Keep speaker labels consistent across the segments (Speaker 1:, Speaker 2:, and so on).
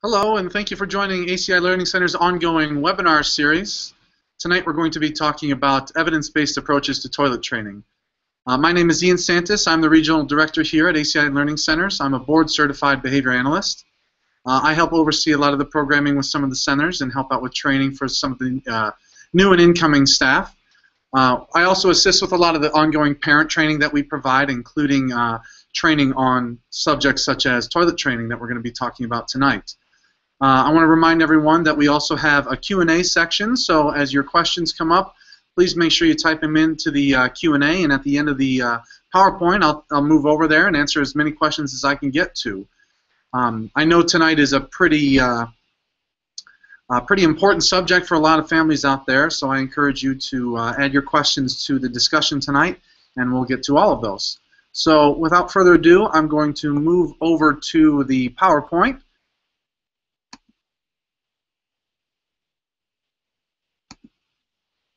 Speaker 1: Hello, and thank you for joining ACI Learning Centers' ongoing webinar series. Tonight we're going to be talking about evidence-based approaches to toilet training. My name is Ian Santis. I'm the Regional Director here at ACI Learning Centers. I'm a board-certified behavior analyst. I help oversee a lot of the programming with some of the centers and help out with training for some of the new and incoming staff. I also assist with a lot of the ongoing parent training that we provide, including training on subjects such as toilet training that we're going to be talking about tonight. I want to remind everyone that we also have a Q&A section, so as your questions come up, please make sure you type them into the Q&A, and at the end of the PowerPoint, I'll move over there and answer as many questions as I can get to. I know tonight is a pretty important subject for a lot of families out there, so I encourage you to add your questions to the discussion tonight, and we'll get to all of those. So without further ado, I'm going to move over to the PowerPoint.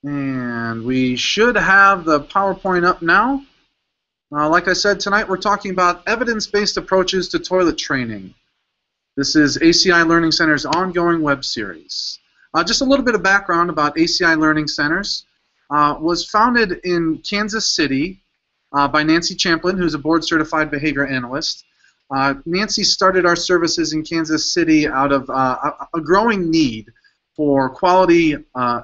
Speaker 1: And we should have the PowerPoint up now. Like I said, tonight we're talking about evidence-based approaches to toilet training. This is ACI Learning Centers' ongoing web series. Just a little bit of background about ACI Learning Centers. Was founded in Kansas City by Nancy Champlin, who's a board-certified behavior analyst. Nancy started our services in Kansas City out of a growing need for quality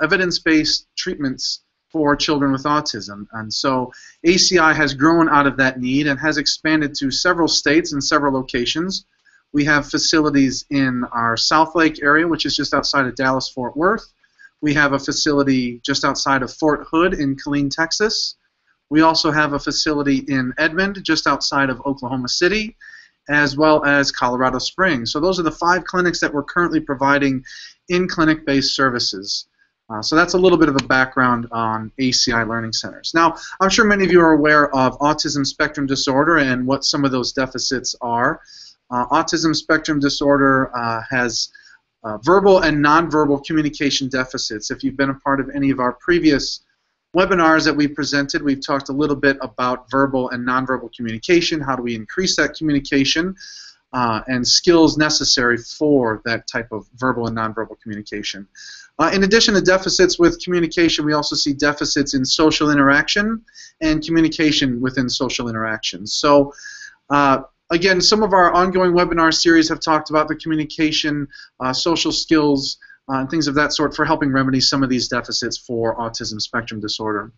Speaker 1: evidence-based treatments for children with autism. And so ACI has grown out of that need and has expanded to several states and several locations. We have facilities in our South Lake area, which is just outside of Dallas-Fort Worth. We have a facility just outside of Fort Hood in Killeen, Texas. We also have a facility in Edmond, just outside of Oklahoma City, as well as Colorado Springs. So those are the 5 clinics that we're currently providing in clinic-based services. So that's a little bit of a background on ACI Learning Centers. Now, I'm sure many of you are aware of autism spectrum disorder and what some of those deficits are. Autism spectrum disorder has verbal and nonverbal communication deficits. If you've been a part of any of our previous webinars that we presented, we've talked a little bit about verbal and nonverbal communication, how do we increase that communication, and skills necessary for that type of verbal and nonverbal communication. In addition to deficits with communication, we also see deficits in social interaction and communication within social interactions. So again, some of our ongoing webinar series have talked about the communication, social skills, and things of that sort for helping remedy some of these deficits for autism spectrum disorder.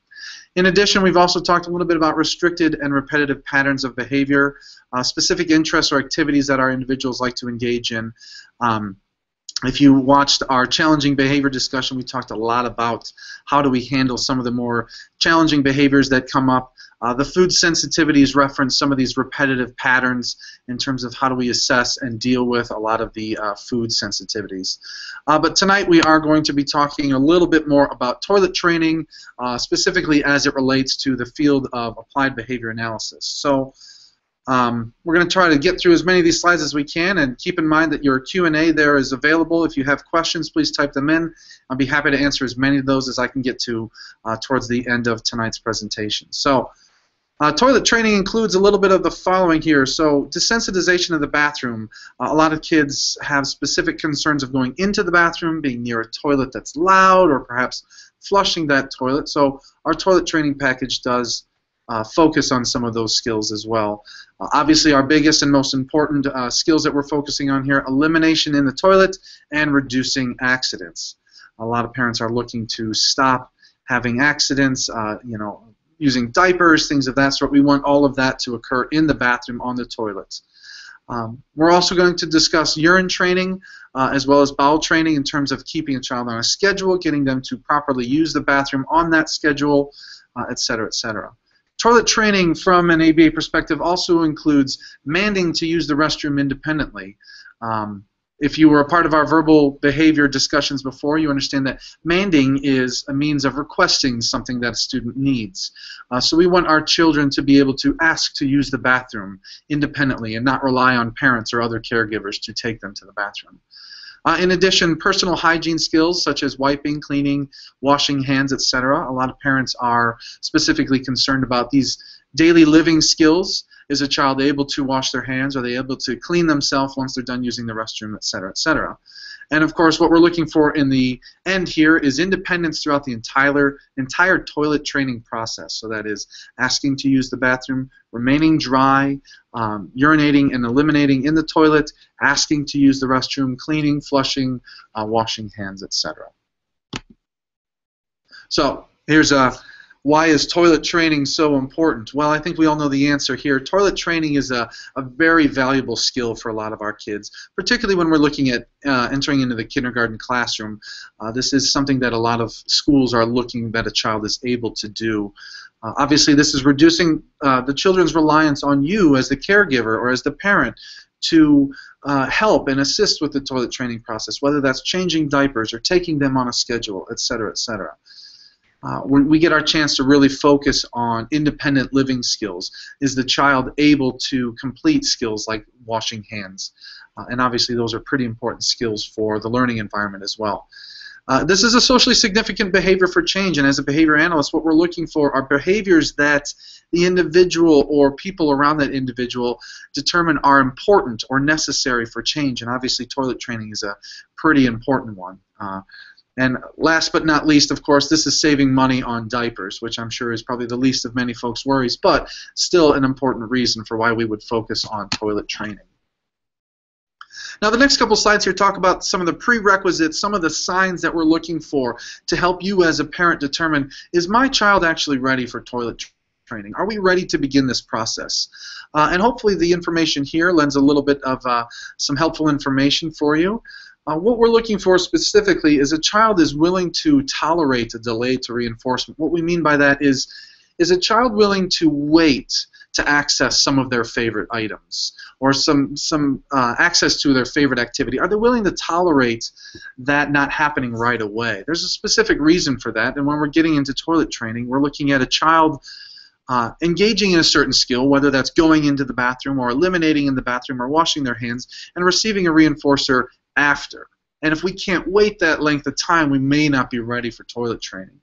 Speaker 1: In addition, we've also talked a little bit about restricted and repetitive patterns of behavior, specific interests or activities that our individuals like to engage in. If you watched our challenging behavior discussion, we talked a lot about how do we handle some of the more challenging behaviors that come up. The food sensitivities reference some of these repetitive patterns in terms of how do we assess and deal with a lot of the food sensitivities. But tonight we are going to be talking a little bit more about toilet training, specifically as it relates to the field of applied behavior analysis. So we're going to try to get through as many of these slides as we can, and keep in mind that your Q&A there is available. If you have questions, please type them in. I'll be happy to answer as many of those as I can get to towards the end of tonight's presentation. So toilet training includes a little bit of the following here. So desensitization of the bathroom. A lot of kids have specific concerns of going into the bathroom, being near a toilet that's loud, or perhaps flushing that toilet. So our toilet training package does focus on some of those skills as well. Obviously, our biggest and most important skills that we're focusing on here: elimination in the toilet and reducing accidents. A lot of parents are looking to stop having accidents, you know, using diapers, things of that sort. We want all of that to occur in the bathroom on the toilet. We're also going to discuss urine training as well as bowel training in terms of keeping a child on a schedule, getting them to properly use the bathroom on that schedule, et cetera, et cetera. Toilet training from an ABA perspective also includes mandating to use the restroom independently. If you were a part of our verbal behavior discussions before, you understand that mandating is a means of requesting something that a student needs. So we want our children to be able to ask to use the bathroom independently and not rely on parents or other caregivers to take them to the bathroom. In addition, personal hygiene skills such as wiping, cleaning, washing hands, etc. A lot of parents are specifically concerned about these daily living skills. Is a child able to wash their hands? Are they able to clean themselves once they're done using the restroom, et cetera, et cetera? And of course, what we're looking for in the end here is independence throughout the entire toilet training process. So that is asking to use the bathroom, remaining dry, urinating and eliminating in the toilet, asking to use the restroom, cleaning, flushing, washing hands, etc. So here's why is toilet training so important? Well, I think we all know the answer here. Toilet training is a very valuable skill for a lot of our kids, particularly when we're looking at entering into the kindergarten classroom. This is something that a lot of schools are looking that a child is able to do. Obviously, this is reducing the children's reliance on you as the caregiver or as the parent to help and assist with the toilet training process, whether that's changing diapers or taking them on a schedule, etc., etc. When we get our chance to really focus on independent living skills, is the child able to complete skills like washing hands? And obviously those are pretty important skills for the learning environment as well. This is a socially significant behavior for change, and as a behavior analyst, what we're looking for are behaviors that the individual or people around that individual determine are important or necessary for change, and obviously toilet training is a pretty important one. And last but not least, of course, this is saving money on diapers, which I'm sure is probably the least of many folks' worries, but still an important reason for why we would focus on toilet training. Now, the next couple slides here talk about some of the prerequisites, some of the signs that we're looking for to help you as a parent determine, is my child actually ready for toilet training? Are we ready to begin this process? And hopefully the information here lends a little bit of some helpful information for you. What we're looking for specifically is a child is willing to tolerate a delay to reinforcement. What we mean by that is a child willing to wait to access some of their favorite items or some access to their favorite activity? Are they willing to tolerate that not happening right away? There's a specific reason for that, and when we're getting into toilet training, we're looking at a child engaging in a certain skill, whether that's going into the bathroom or eliminating in the bathroom or washing their hands, and receiving a reinforcer after. And if we can't wait that length of time, we may not be ready for toilet training.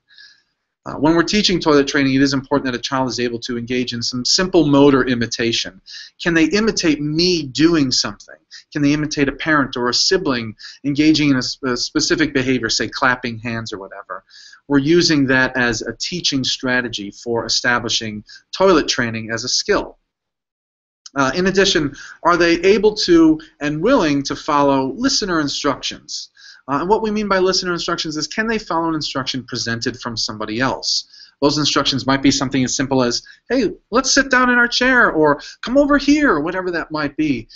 Speaker 1: When we're teaching toilet training, it is important that a child is able to engage in some simple motor imitation. Can they imitate me doing something? Can they imitate a parent or a sibling engaging in a specific behavior, say clapping hands or whatever? We're using that as a teaching strategy for establishing toilet training as a skill. In addition, are they able to and willing to follow listener instructions? And what we mean by listener instructions is, can they follow an instruction presented from somebody else? Those instructions might be something as simple as, hey, let's sit down in our chair, or come over here, or whatever that might be.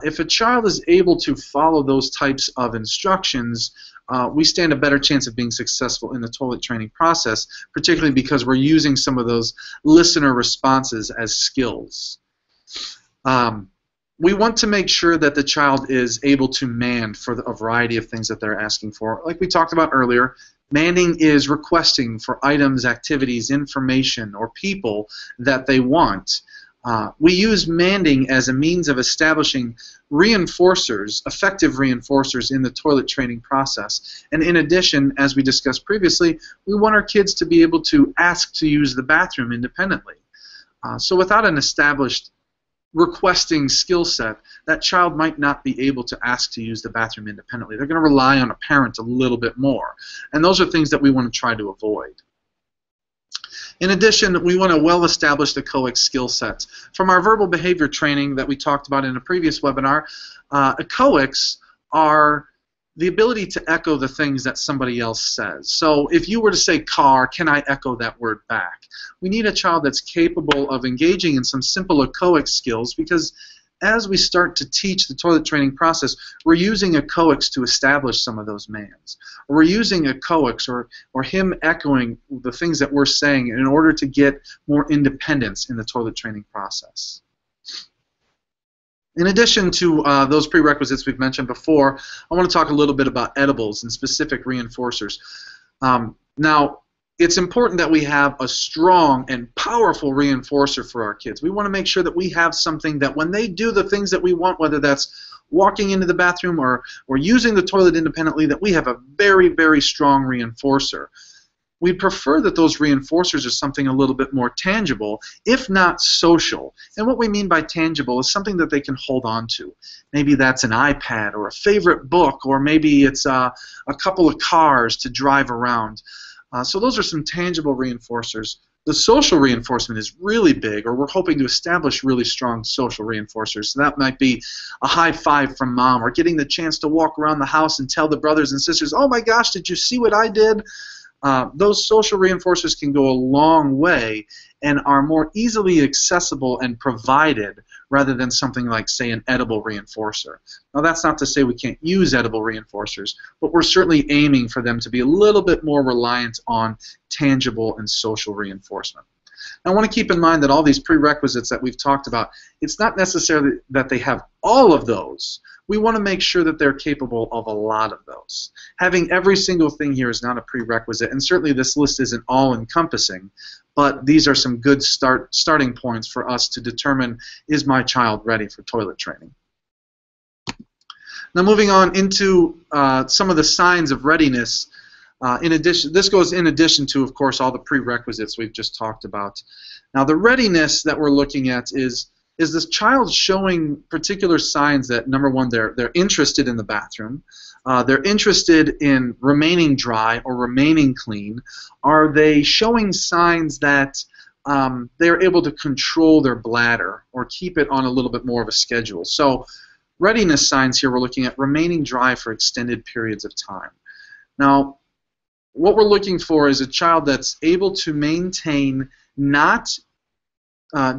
Speaker 1: If a child is able to follow those types of instructions, we stand a better chance of being successful in the toilet training process, particularly because we're using some of those listener responses as skills. We want to make sure that the child is able to man for a variety of things that they're asking for. Like we talked about earlier, manning is requesting for items, activities, information, or people that they want. We use manning as a means of establishing reinforcers, effective reinforcers in the toilet training process. And in addition, as we discussed previously, we want our kids to be able to ask to use the bathroom independently. So without an established requesting skill set, that child might not be able to ask to use the bathroom independently. They're going to rely on a parent a little bit more. And those are things that we want to try to avoid. In addition, we want to well-establish the echoic skill sets. From our verbal behavior training that we talked about in a previous webinar, echoics are the ability to echo the things that somebody else says. So if you were to say car, can I echo that word back? We need a child that's capable of engaging in some simple echoic skills, because as we start to teach the toilet training process, we're using echoics to establish some of those mans. Or we're using echoics or him echoing the things that we're saying in order to get more independence in the toilet training process. In addition to those prerequisites we've mentioned before, I want to talk a little bit about edibles and specific reinforcers. Now, it's important that we have a strong and powerful reinforcer for our kids. We want to make sure that we have something that when they do the things that we want, whether that's walking into the bathroom or using the toilet independently, that we have a very, very strong reinforcer. we prefer that those reinforcers are something a little bit more tangible, if not social. And what we mean by tangible is something that they can hold on to. Maybe that's an iPad or a favorite book, or maybe it's a couple of cars to drive around. So those are some tangible reinforcers. The social reinforcement is really big, or we're hoping to establish really strong social reinforcers. So that might be a high five from mom, or getting the chance to walk around the house and tell the brothers and sisters, oh my gosh, did you see what I did? Those social reinforcers can go a long way and are more easily accessible and provided rather than something like, say, an edible reinforcer. Now, that's not to say we can't use edible reinforcers, but we're certainly aiming for them to be a little bit more reliant on tangible and social reinforcement. Now, I want to keep in mind that all these prerequisites that we've talked about, it's not necessarily that they have all of those. We want to make sure that they're capable of a lot of those. Having every single thing here is not a prerequisite, and certainly this list isn't all-encompassing, but these are some good starting points for us to determine, is my child ready for toilet training? Now, moving on into some of the signs of readiness. This goes in addition to, of course, all the prerequisites we've just talked about. Now, the readiness that we're looking at is this child showing particular signs that, number one, they're interested in the bathroom, they're interested in remaining dry or remaining clean? Are they showing signs that they're able to control their bladder or keep it on a little bit more of a schedule? So readiness signs here, we're looking at remaining dry for extended periods of time. Now, what we're looking for is a child that's able to maintain not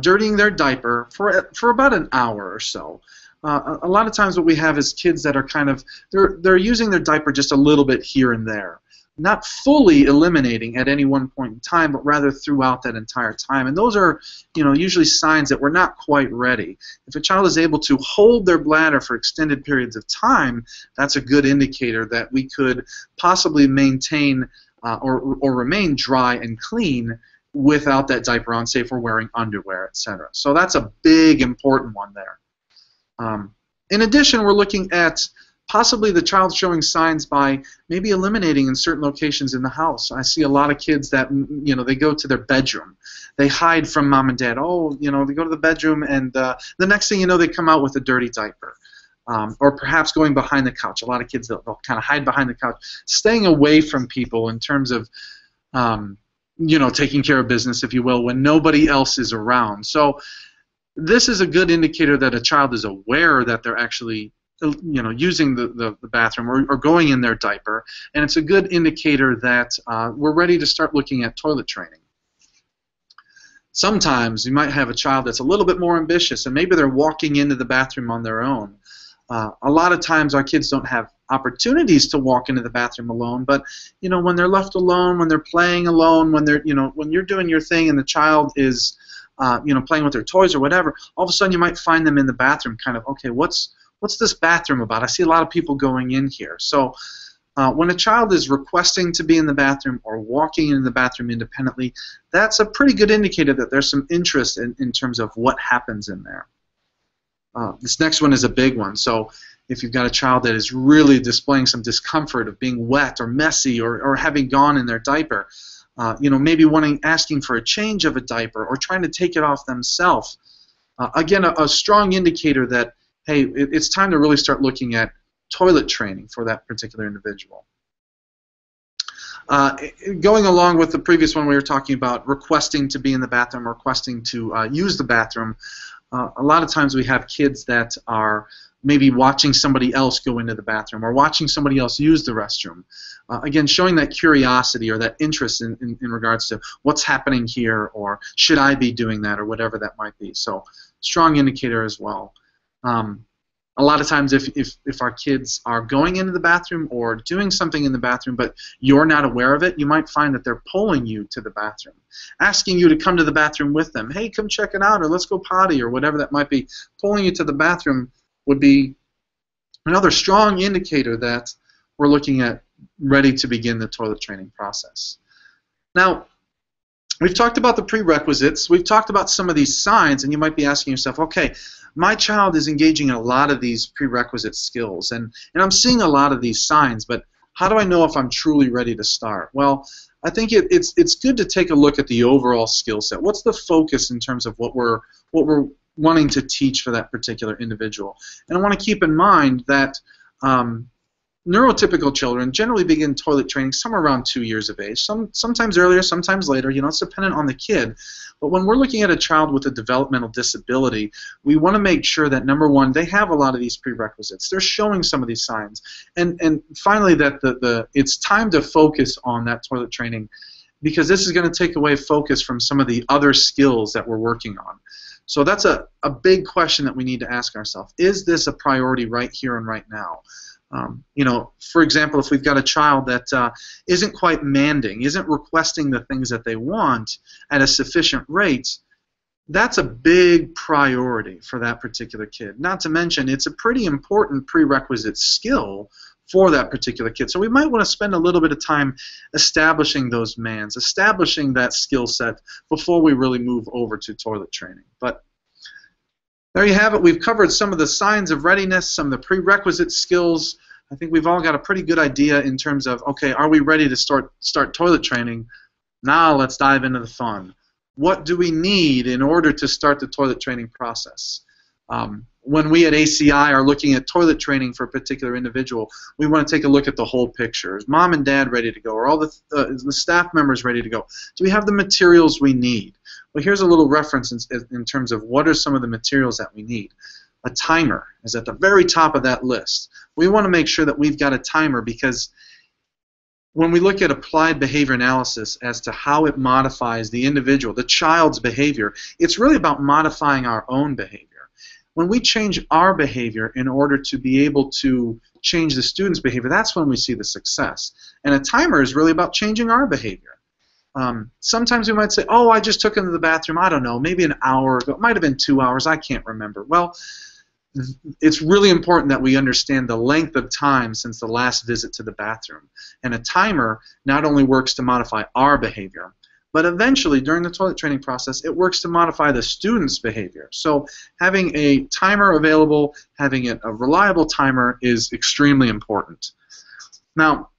Speaker 1: dirtying their diaper for about an hour or so. A lot of times what we have is kids that are kind of, they're using their diaper just a little bit here and there. Not fully eliminating at any one point in time, but rather throughout that entire time. And those are, usually signs that we're not quite ready. If a child is able to hold their bladder for extended periods of time, that's a good indicator that we could possibly maintain or remain dry and clean without that diaper on, say if we're wearing underwear, etc. So that's a big, important one there. In addition, we're looking at possibly the child showing signs by maybe eliminating in certain locations in the house. I see a lot of kids that, they go to their bedroom. They hide from mom and dad. Oh, they go to the bedroom, and the next thing you know, they come out with a dirty diaper. Or perhaps going behind the couch. A lot of kids, they'll kind of hide behind the couch, staying away from people in terms of, taking care of business, if you will, when nobody else is around. So this is a good indicator that a child is aware that they're actually using the bathroom or going in their diaper, and it's a good indicator that we're ready to start looking at toilet training. Sometimes you might have a child that's a little bit more ambitious, and maybe they're walking into the bathroom on their own. A lot of times our kids don't have opportunities to walk into the bathroom alone, but when they're left alone, when they're playing alone, when they're when you're doing your thing and the child is playing with their toys or whatever, all of a sudden you might find them in the bathroom kind of, okay, what's this bathroom about? I see a lot of people going in here. So when a child is requesting to be in the bathroom or walking in the bathroom independently, that's a pretty good indicator that there's some interest in terms of what happens in there. This next one is a big one. So if you've got a child that is really displaying some discomfort of being wet or messy or having gone in their diaper, maybe asking for a change of a diaper or trying to take it off themselves, again, a strong indicator that, hey, it's time to really start looking at toilet training for that particular individual. Going along with the previous one, we were talking about requesting to be in the bathroom, requesting to use the bathroom. A lot of times we have kids that are maybe watching somebody else go into the bathroom or watching somebody else use the restroom. Again, showing that curiosity or that interest in regards to what's happening here, or should I be doing that, or whatever that might be. So strong indicator as well. A lot of times if our kids are going into the bathroom or doing something in the bathroom but you're not aware of it, you might find that they're pulling you to the bathroom, asking you to come to the bathroom with them. Hey, come check it out, or let's go potty, or whatever that might be. Pulling you to the bathroom would be another strong indicator that we're looking at ready to begin the toilet training process. Now, we've talked about the prerequisites. We've talked about some of these signs, and you might be asking yourself, okay, my child is engaging in a lot of these prerequisite skills, and I'm seeing a lot of these signs, but how do I know if I'm truly ready to start? Well, I think it's good to take a look at the overall skill set. What's the focus in terms of what we're wanting to teach for that particular individual? And I want to keep in mind that neurotypical children generally begin toilet training somewhere around 2 years of age. Sometimes earlier, sometimes later. You know, it's dependent on the kid. But when we're looking at a child with a developmental disability, we want to make sure that, number one, they have a lot of these prerequisites. They're showing some of these signs. And finally, that it's time to focus on that toilet training, because this is going to take away focus from some of the other skills that we're working on. So that's a big question that we need to ask ourselves. Is this a priority right here and right now? You know, for example, if we've got a child that isn't quite manding, isn't requesting the things that they want at a sufficient rate, that's a big priority for that particular kid. Not to mention, it's a pretty important prerequisite skill for that particular kid. So we might want to spend a little bit of time establishing those mands, establishing that skill set before we really move over to toilet training. But there you have it. We've covered some of the signs of readiness, some of the prerequisite skills. I think we've all got a pretty good idea in terms of, okay, are we ready to start toilet training? Now let's dive into the fun. What do we need in order to start the toilet training process? When we at ACI are looking at toilet training for a particular individual, we want to take a look at the whole picture. Is mom and dad ready to go? Are all the staff members ready to go? Do we have the materials we need? Well, here's a little reference in terms of what are some of the materials that we need. A timer is at the very top of that list. We want to make sure that we've got a timer, because when we look at applied behavior analysis as to how it modifies the individual, the child's behavior, it's really about modifying our own behavior. When we change our behavior in order to be able to change the student's behavior, that's when we see the success. And a timer is really about changing our behavior. Sometimes we might say, oh, I just took him to the bathroom, I don't know, maybe an hour ago. It might have been 2 hours, I can't remember. Well, it's really important that we understand the length of time since the last visit to the bathroom. And a timer not only works to modify our behavior, but eventually, during the toilet training process, it works to modify the student's behavior. So having a timer available, having a reliable timer is extremely important. Now,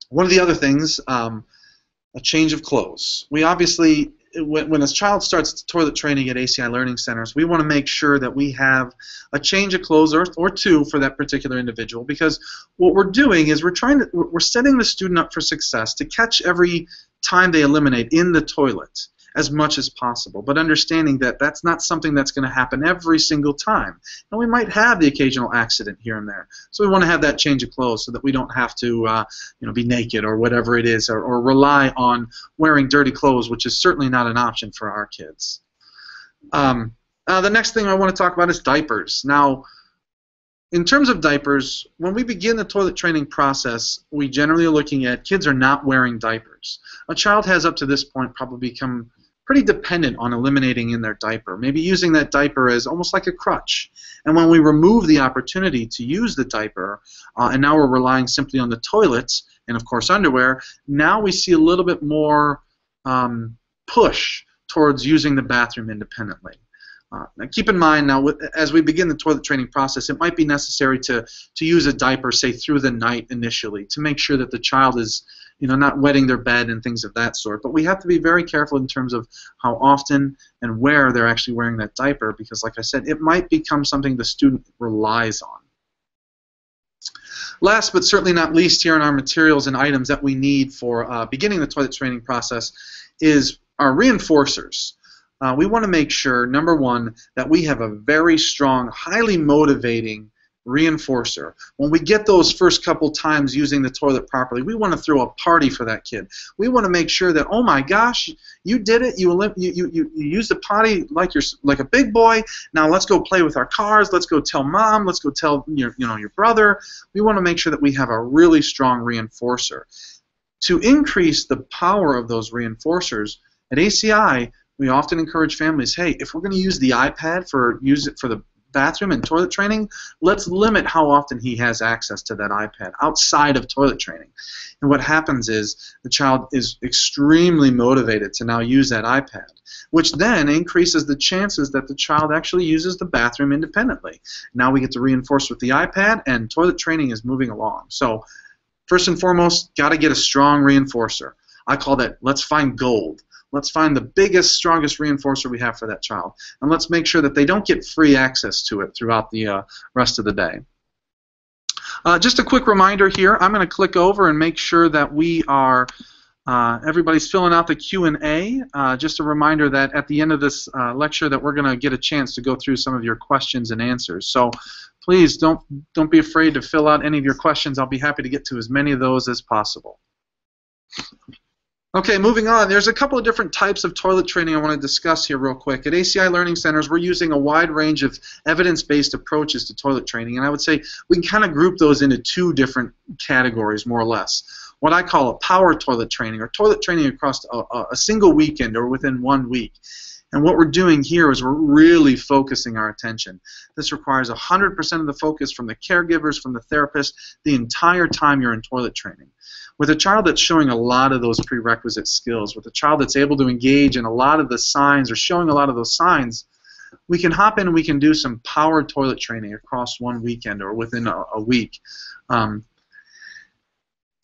Speaker 1: one of the other things, a change of clothes. We obviously, when a child starts toilet training at ACI Learning Centers, we want to make sure that we have a change of clothes or two for that particular individual, because what we're doing is we're setting the student up for success to catch every time they eliminate in the toilet as much as possible, but understanding that that's not something that's going to happen every single time. And we might have the occasional accident here and there. So we want to have that change of clothes so that we don't have to be naked or whatever it is, or rely on wearing dirty clothes, which is certainly not an option for our kids. The next thing I want to talk about is diapers. Now, in terms of diapers, when we begin the toilet training process, we generally are looking at kids are not wearing diapers. A child has up to this point probably become pretty dependent on eliminating in their diaper, maybe using that diaper as almost like a crutch. And when we remove the opportunity to use the diaper, and now we're relying simply on the toilets and, of course, underwear, now we see a little bit more push towards using the bathroom independently. Now keep in mind, now as we begin the toilet training process, it might be necessary to use a diaper, say, through the night initially, to make sure that the child is not wetting their bed and things of that sort. But we have to be very careful in terms of how often and where they're actually wearing that diaper, because, like I said, it might become something the student relies on. Last but certainly not least here in our materials and items that we need for beginning the toilet training process is our reinforcers. We want to make sure, number one, that we have a very strong, highly motivating reinforcer. When we get those first couple times using the toilet properly, we want to throw a party for that kid. We want to make sure that, oh my gosh, you did it. You used the potty like a big boy. Now let's go play with our cars. Let's go tell mom. Let's go tell your brother. We want to make sure that we have a really strong reinforcer. To increase the power of those reinforcers, at ACI, we often encourage families, hey, if we're going to use the iPad use it for the bathroom and toilet training, let's limit how often he has access to that iPad outside of toilet training. And what happens is the child is extremely motivated to now use that iPad, which then increases the chances that the child actually uses the bathroom independently. Now we get to reinforce with the iPad, and toilet training is moving along. So first and foremost, got to get a strong reinforcer. I call that, let's find gold. Let's find the biggest, strongest reinforcer we have for that child, and let's make sure that they don't get free access to it throughout the rest of the day. Just a quick reminder here, I'm going to click over and make sure that we are everybody's filling out the Q&A. Just a reminder that at the end of this lecture that we're going to get a chance to go through some of your questions and answers. So please don't be afraid to fill out any of your questions. I'll be happy to get to as many of those as possible. Okay, moving on. There's a couple of different types of toilet training I want to discuss here real quick. At ACI Learning Centers, we're using a wide range of evidence-based approaches to toilet training, and I would say we can kind of group those into two different categories, more or less. What I call a power toilet training, or toilet training across a single weekend or within 1 week. And what we're doing here is we're really focusing our attention. This requires 100% of the focus from the caregivers, from the therapist, the entire time you're in toilet training. With a child that's showing a lot of those prerequisite skills, with a child that's able to engage in a lot of the signs or showing a lot of those signs, we can hop in and we can do some power toilet training across 1 weekend or within a week.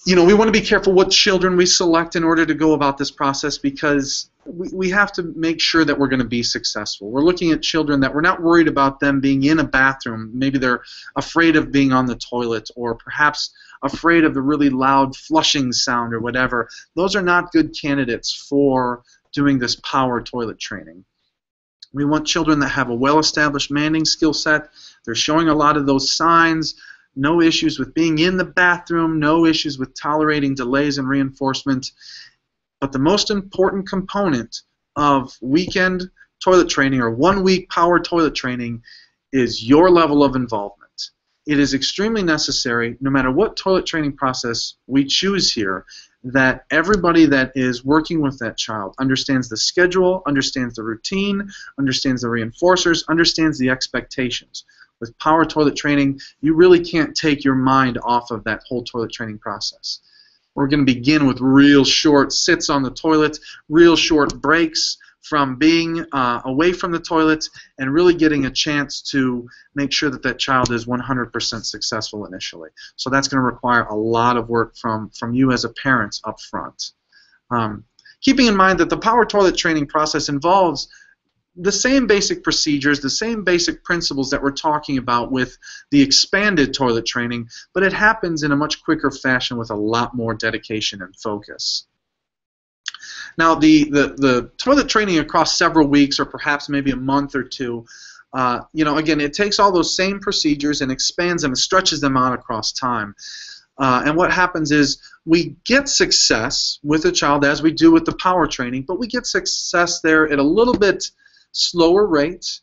Speaker 1: You know, we want to be careful what children we select in order to go about this process, because we have to make sure that we're going to be successful. We're looking at children that we're not worried about them being in a bathroom. Maybe they're afraid of being on the toilet, or perhaps afraid of the really loud flushing sound or whatever. Those are not good candidates for doing this power toilet training. We want children that have a well-established manning skill set. They're showing a lot of those signs. No issues with being in the bathroom, no issues with tolerating delays in reinforcement. But the most important component of weekend toilet training, or 1 week power toilet training, is your level of involvement. It is extremely necessary, no matter what toilet training process we choose here, that everybody that is working with that child understands the schedule, understands the routine, understands the reinforcers, understands the expectations. With power toilet training, you really can't take your mind off of that whole toilet training process. We're going to begin with real short sits on the toilet, real short breaks from being away from the toilet, and really getting a chance to make sure that that child is 100% successful initially. So that's going to require a lot of work from you as a parent up front. Keeping in mind that the power toilet training process involves the same basic procedures, the same basic principles that we're talking about with the expanded toilet training, but it happens in a much quicker fashion with a lot more dedication and focus. Now, the toilet training across several weeks, or perhaps maybe a month or two, you know, again, it takes all those same procedures and expands them and stretches them out across time. And what happens is we get success with a child, as we do with the power training, but we get success there at a little bit slower rate.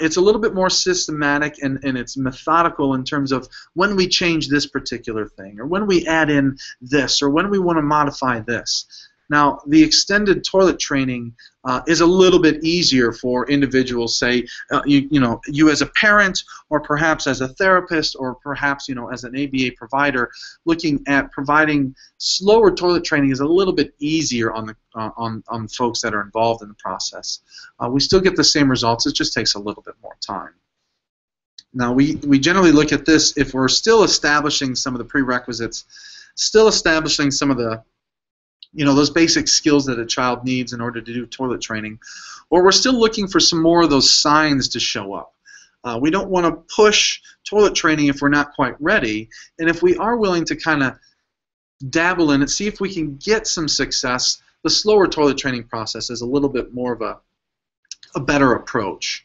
Speaker 1: It's a little bit more systematic, and it's methodical in terms of when we change this particular thing, or when we add in this, or when we want to modify this. Now, the extended toilet training is a little bit easier for individuals, say, you as a parent, or perhaps as a therapist, or perhaps, you know, as an ABA provider. Looking at providing slower toilet training is a little bit easier on folks that are involved in the process. We still get the same results. It just takes a little bit more time. Now, we generally look at this if we're still establishing some of the prerequisites, still establishing some of the, you know, those basic skills that a child needs in order to do toilet training, or we're still looking for some more of those signs to show up. We don't want to push toilet training if we're not quite ready, and if we are willing to kind of dabble in it, see if we can get some success, the slower toilet training process is a little bit more of a better approach.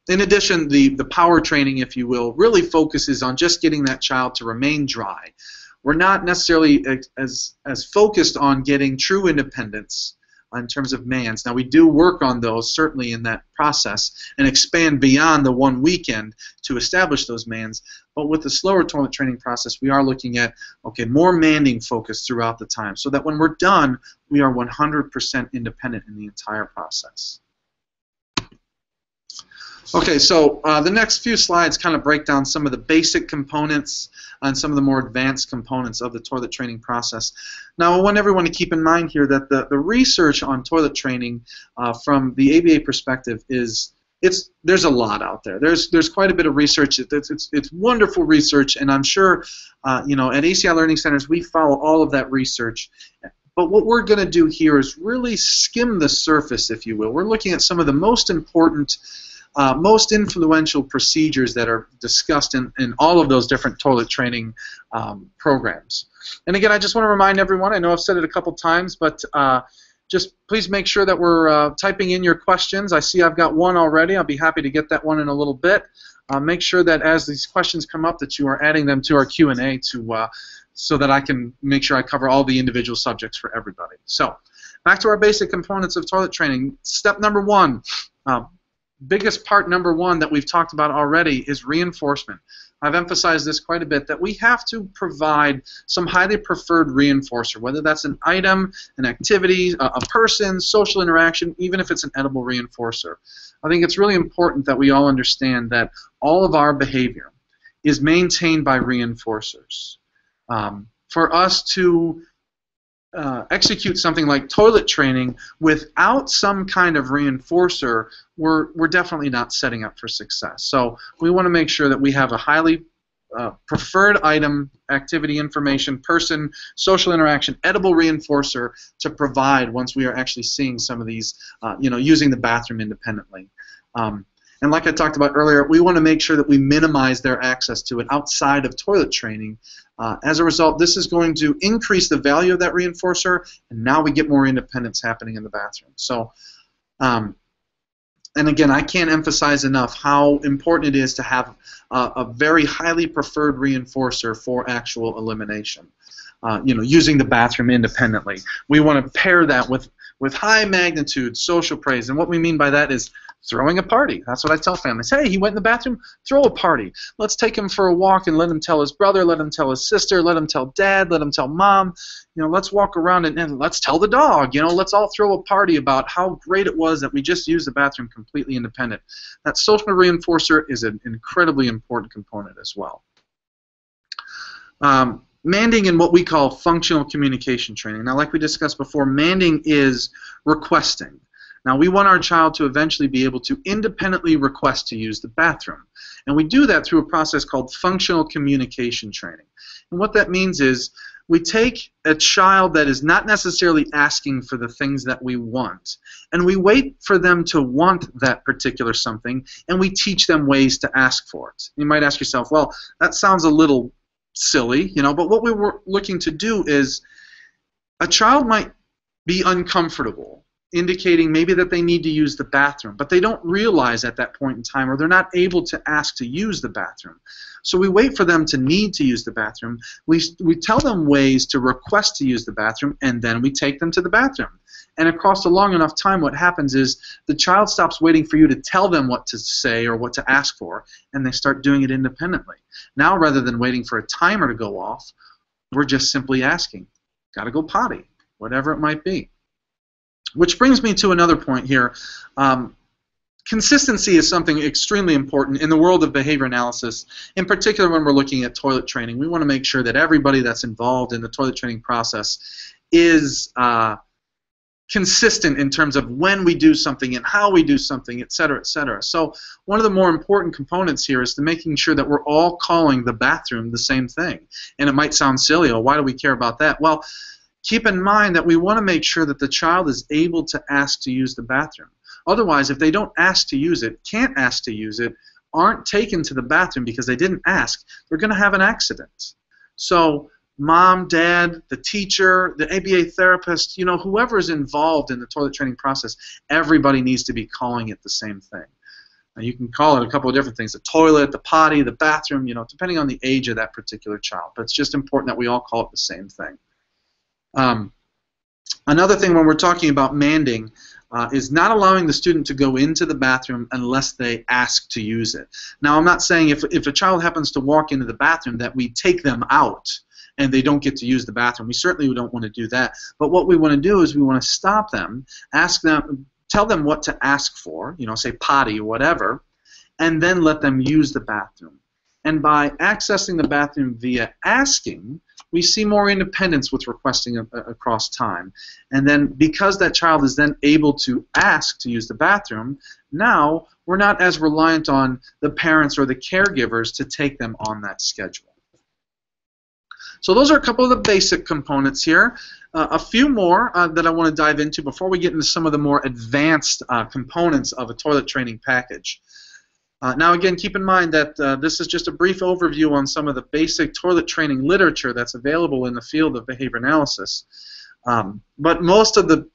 Speaker 1: In addition, the power training, if you will, really focuses on just getting that child to remain dry. We're not necessarily as focused on getting true independence in terms of MANs. Now, we do work on those, certainly, in that process, and expand beyond the 1 weekend to establish those MANs. But with the slower toilet training process, we are looking at, okay, more manning focus throughout the time, so that when we're done, we are 100% independent in the entire process. Okay, so the next few slides kind of break down some of the basic components and some of the more advanced components of the toilet training process. Now, I want everyone to keep in mind here that the research on toilet training from the ABA perspective is, there's a lot out there. There's quite a bit of research. It's wonderful research, and I'm sure you know, at ACI Learning Centers we follow all of that research. But what we're going to do here is really skim the surface, if you will. We're looking at some of the most important, most influential procedures that are discussed in all of those different toilet training programs. And again, I just want to remind everyone, I know I've said it a couple times, but just please make sure that we're typing in your questions. I see I've got one already. I'll be happy to get that one in a little bit. Make sure that as these questions come up that you are adding them to our Q&A so that I can make sure I cover all the individual subjects for everybody. So back to our basic components of toilet training. Step number one, biggest part number one that we've talked about already is reinforcement. I've emphasized this quite a bit, that we have to provide some highly preferred reinforcer, whether that's an item, an activity, a person, social interaction, even if it's an edible reinforcer. I think it's really important that we all understand that all of our behavior is maintained by reinforcers. For us to execute something like toilet training without some kind of reinforcer, we're definitely not setting up for success. So we want to make sure that we have a highly preferred item, activity, information, person, social interaction, edible reinforcer to provide once we are actually seeing some of these, using the bathroom independently. And like I talked about earlier, we want to make sure that we minimize their access to it outside of toilet training. As a result, this is going to increase the value of that reinforcer, and now we get more independence happening in the bathroom. So, and again, I can't emphasize enough how important it is to have a very highly preferred reinforcer for actual elimination. Using the bathroom independently. We want to pair that with high magnitude social praise, and what we mean by that is throwing a party. That's what I tell families. Hey, he went in the bathroom, throw a party. Let's take him for a walk and let him tell his brother, let him tell his sister, let him tell dad, let him tell mom. Let's walk around and let's tell the dog. Let's all throw a party about how great it was that we just used the bathroom completely independent. That social reinforcer is an incredibly important component as well. Manding in what we call functional communication training. Now, like we discussed before, manding is requesting. Now, we want our child to eventually be able to independently request to use the bathroom. And we do that through a process called functional communication training. And what that means is we take a child that is not necessarily asking for the things that we want, and we wait for them to want that particular something, and we teach them ways to ask for it. You might ask yourself, well, that sounds a little silly, but what we were looking to do is a child might be uncomfortable, indicating maybe that they need to use the bathroom, but they don't realize at that point in time, or they're not able to ask to use the bathroom. So we wait for them to need to use the bathroom. We tell them ways to request to use the bathroom, and then we take them to the bathroom. And across a long enough time, what happens is the child stops waiting for you to tell them what to say or what to ask for, and they start doing it independently. Now, rather than waiting for a timer to go off, we're just simply asking, gotta go potty, whatever it might be. Which brings me to another point here. Consistency is something extremely important in the world of behavior analysis, in particular when we're looking at toilet training. We want to make sure that everybody that's involved in the toilet training process is consistent in terms of when we do something and how we do something, et cetera, et cetera. So one of the more important components here is to making sure that we're all calling the bathroom the same thing. And it might sound silly, oh, why do we care about that? Well, keep in mind that we want to make sure that the child is able to ask to use the bathroom. Otherwise, if they don't ask to use it, can't ask to use it, aren't taken to the bathroom because they didn't ask, they're going to have an accident. So mom, dad, the teacher, the ABA therapist, whoever is involved in the toilet training process, everybody needs to be calling it the same thing. Now, you can call it a couple of different things, the toilet, the potty, the bathroom, depending on the age of that particular child. But it's just important that we all call it the same thing. Another thing when we're talking about manding is not allowing the student to go into the bathroom unless they ask to use it. Now, I'm not saying if a child happens to walk into the bathroom that we take them out and they don't get to use the bathroom. We certainly don't want to do that. But what we want to do is we want to stop them, ask them, tell them what to ask for, say potty or whatever, and then let them use the bathroom. And by accessing the bathroom via asking, we see more independence with requesting across time. And then because that child is then able to ask to use the bathroom, now we're not as reliant on the parents or the caregivers to take them on that schedule. So those are a couple of the basic components here. A few more that I want to dive into before we get into some of the more advanced components of a toilet training package. Now again, keep in mind that this is just a brief overview on some of the basic toilet training literature that's available in the field of behavior analysis. But most of the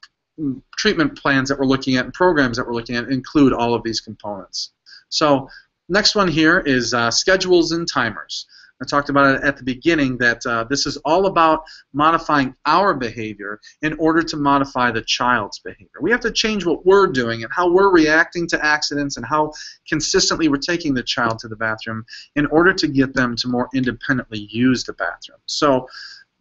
Speaker 1: treatment plans that we're looking at and programs that we're looking at include all of these components. So next one here is schedules and timers. I talked about it at the beginning that this is all about modifying our behavior in order to modify the child's behavior. We have to change what we're doing and how we're reacting to accidents and how consistently we're taking the child to the bathroom in order to get them to more independently use the bathroom. So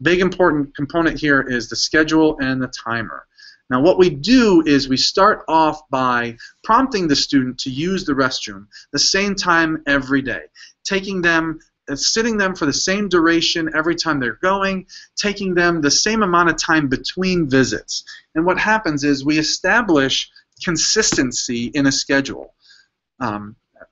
Speaker 1: big important component here is the schedule and the timer. Now what we do is we start off by prompting the student to use the restroom the same time every day, taking them, sitting them for the same duration every time they're going, taking them the same amount of time between visits. And what happens is we establish consistency in a schedule.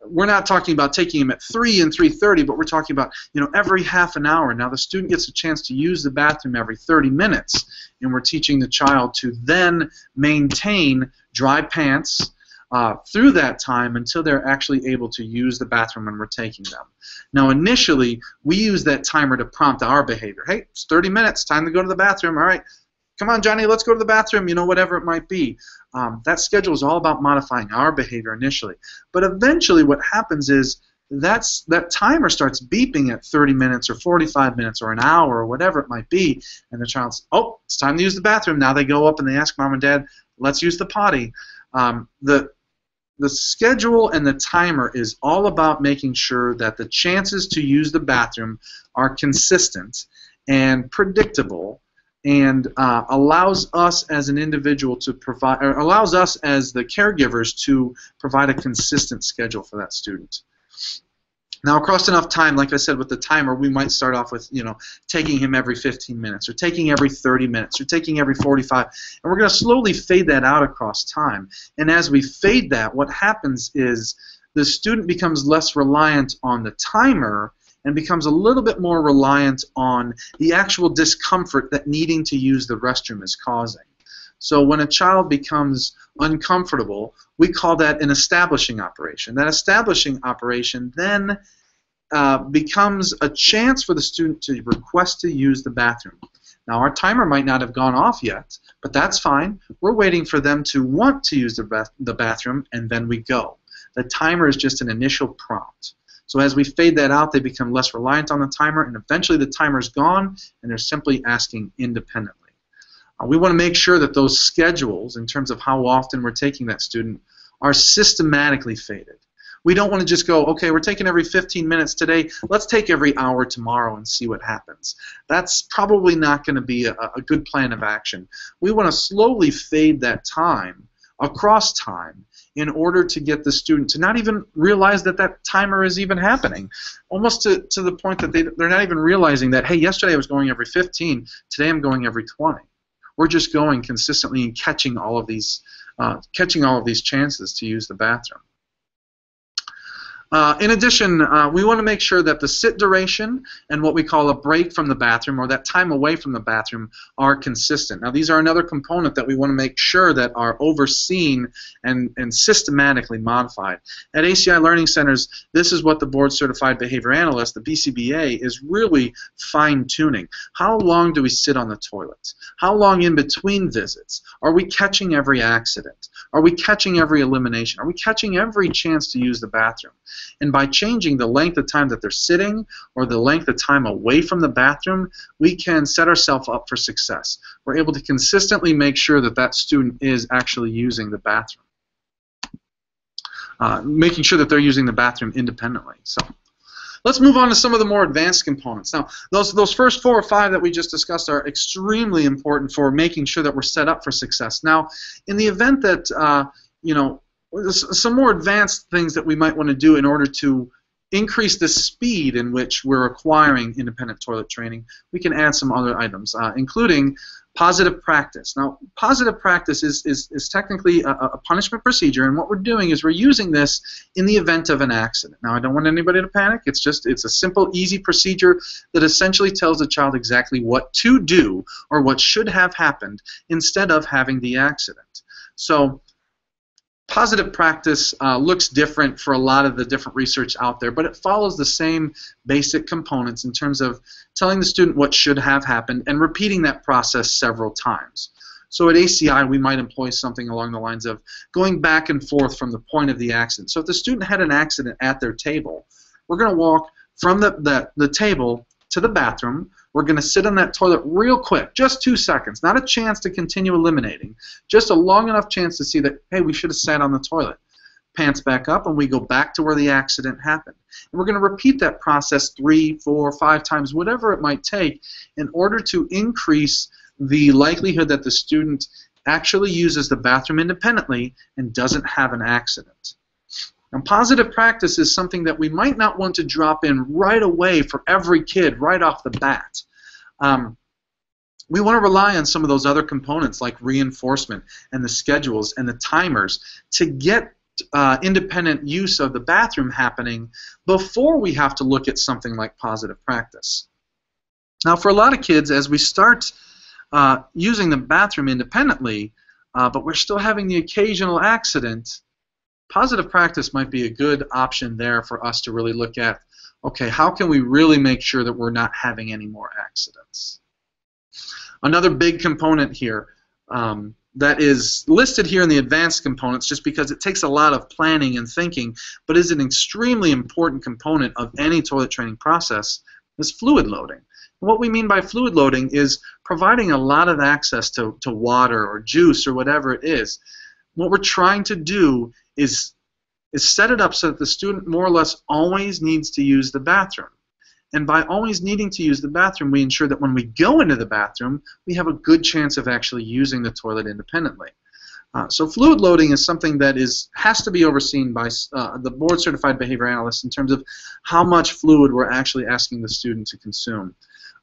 Speaker 1: We're not talking about taking them at 3 and 3:30, but we're talking about, you know, every half an hour. Now the student gets a chance to use the bathroom every 30 minutes, and we're teaching the child to then maintain dry pants through that time until they're actually able to use the bathroom when we're taking them. Now initially, we use that timer to prompt our behavior. Hey, it's 30 minutes, time to go to the bathroom. All right, come on, Johnny, let's go to the bathroom, you know, whatever it might be. That schedule is all about modifying our behavior initially. But eventually what happens is that timer starts beeping at 30 minutes or 45 minutes or an hour or whatever it might be, and the child's, oh, it's time to use the bathroom. Now they go up and they ask mom and dad, let's use the potty. The schedule and the timer is all about making sure that the chances to use the bathroom are consistent and predictable, and allows us as an individual to provide, or allows us as the caregivers to provide a consistent schedule for that student. Now, across enough time, like I said, with the timer, we might start off with, you know, taking him every 15 minutes, or taking every 30 minutes, or taking every 45, and we're going to slowly fade that out across time. And as we fade that, what happens is the student becomes less reliant on the timer and becomes a little bit more reliant on the actual discomfort that needing to use the restroom is causing. So when a child becomes uncomfortable, we call that an establishing operation. That establishing operation then becomes a chance for the student to request to use the bathroom. Now our timer might not have gone off yet, but that's fine. We're waiting for them to want to use the bathroom, and then we go. The timer is just an initial prompt. So as we fade that out, they become less reliant on the timer, and eventually the timer's gone, and they're simply asking independently. We want to make sure that those schedules, in terms of how often we're taking that student, are systematically faded. We don't want to just go, okay, we're taking every 15 minutes today, let's take every hour tomorrow and see what happens. That's probably not going to be a good plan of action. We want to slowly fade that time across time in order to get the student to not even realize that that timer is even happening, almost to the point that they're not even realizing that, hey, yesterday I was going every 15, today I'm going every 20. We're just going consistently and catching all of these chances to use the bathroom. In addition, we want to make sure that the sit duration and what we call a break from the bathroom, or that time away from the bathroom, are consistent. Now these are another component that we want to make sure that are overseen and systematically modified. At ACI Learning Centers, this is what the Board Certified Behavior Analyst, the BCBA, is really fine-tuning. How long do we sit on the toilet? How long in between visits? Are we catching every accident? Are we catching every elimination? Are we catching every chance to use the bathroom? And by changing the length of time that they're sitting or the length of time away from the bathroom, we can set ourselves up for success. We're able to consistently make sure that that student is actually using the bathroom. Making sure that they're using the bathroom independently. So let's move on to some of the more advanced components. Now, those first 4 or 5 that we just discussed are extremely important for making sure that we're set up for success. Now, in the event that, you know, some more advanced things that we might want to do in order to increase the speed in which we're acquiring independent toilet training, we can add some other items, including Positive practice. Now, positive practice is technically a punishment procedure, and what we're doing is we're using this in the event of an accident. Now, I don't want anybody to panic. It's a simple, easy procedure that essentially tells the child exactly what to do or what should have happened instead of having the accident. So, positive practice looks different for a lot of the different research out there, but it follows the same basic components in terms of telling the student what should have happened and repeating that process several times. So at ACI, we might employ something along the lines of going back and forth from the point of the accident. So if the student had an accident at their table, we're going to walk from the table to the bathroom. We're going to sit on that toilet real quick, just 2 seconds, not a chance to continue eliminating, just a long enough chance to see that, hey, we should have sat on the toilet. Pants back up, and we go back to where the accident happened. And we're going to repeat that process 3, 4, 5 times, whatever it might take, in order to increase the likelihood that the student actually uses the bathroom independently and doesn't have an accident. And positive practice is something that we might not want to drop in right away for every kid right off the bat. We want to rely on some of those other components like reinforcement and the schedules and the timers to get independent use of the bathroom happening before we have to look at something like positive practice. Now, for a lot of kids, as we start using the bathroom independently, but we're still having the occasional accident, positive practice might be a good option there for us to really look at, okay, how can we really make sure that we're not having any more accidents? Another big component here that is listed here in the advanced components just because it takes a lot of planning and thinking, but is an extremely important component of any toilet training process, is fluid loading. And what we mean by fluid loading is providing a lot of access to water or juice or whatever it is. What we're trying to do is set it up so that the student more or less always needs to use the bathroom. And by always needing to use the bathroom, we ensure that when we go into the bathroom, we have a good chance of actually using the toilet independently. So fluid loading is something that has to be overseen by the board-certified behavior analyst in terms of how much fluid we're actually asking the student to consume.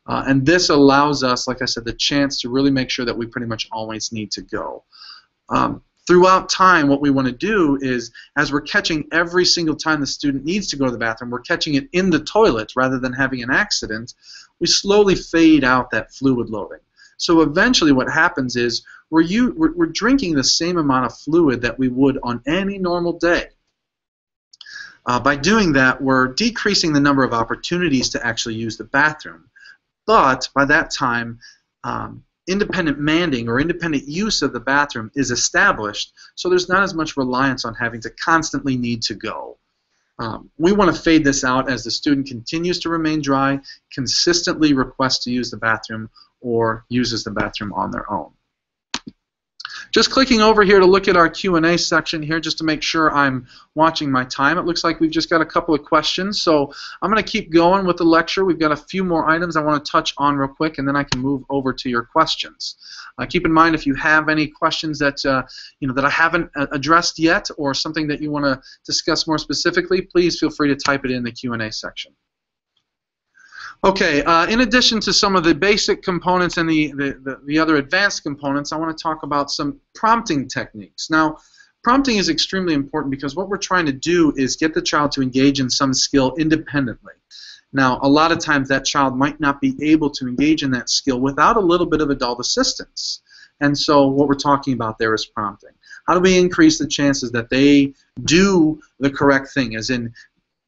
Speaker 1: And this allows us, like I said, the chance to really make sure that we pretty much always need to go. Throughout time, what we want to do is, as we're catching every single time the student needs to go to the bathroom, we're catching it in the toilet rather than having an accident, we slowly fade out that fluid loading. So eventually what happens is we're drinking the same amount of fluid that we would on any normal day. By doing that, we're decreasing the number of opportunities to actually use the bathroom. But by that time, independent manding or independent use of the bathroom is established, so there's not as much reliance on having to constantly need to go. We want to fade this out as the student continues to remain dry, consistently requests to use the bathroom, or uses the bathroom on their own. Just clicking over here to look at our Q&A section here just to make sure I'm watching my time. It looks like we've just got a couple of questions, so I'm going to keep going with the lecture. We've got a few more items I want to touch on real quick, and then I can move over to your questions. Keep in mind, if you have any questions that that I haven't addressed yet, or something that you want to discuss more specifically, please feel free to type it in the Q&A section. Okay, in addition to some of the basic components and the other advanced components, I want to talk about some prompting techniques. Now, prompting is extremely important because what we're trying to do is get the child to engage in some skill independently. Now, a lot of times that child might not be able to engage in that skill without a little bit of adult assistance. And so what we're talking about there is prompting. How do we increase the chances that they do the correct thing, as in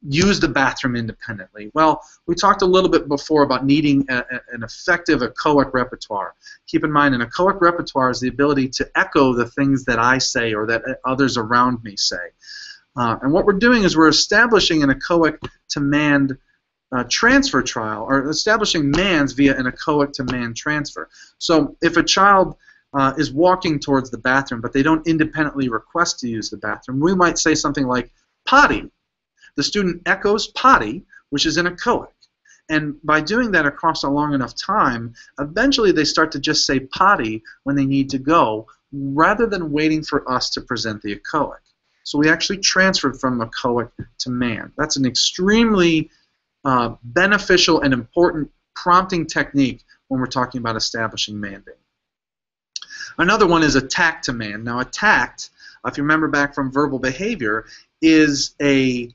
Speaker 1: use the bathroom independently? Well, we talked a little bit before about needing an effective echoic repertoire. Keep in mind, an echoic repertoire is the ability to echo the things that I say or that others around me say. And what we're doing is we're establishing an echoic to man transfer trial, or establishing mands via an echoic to man transfer. So if a child is walking towards the bathroom but they don't independently request to use the bathroom, we might say something like potty. The student echoes potty, which is an echoic. And by doing that across a long enough time, eventually they start to just say potty when they need to go, rather than waiting for us to present the echoic. So we actually transferred from echoic to man. That's an extremely beneficial and important prompting technique when we're talking about establishing manding. Another one is a tact demand. Now, a tact, if you remember back from verbal behavior, is a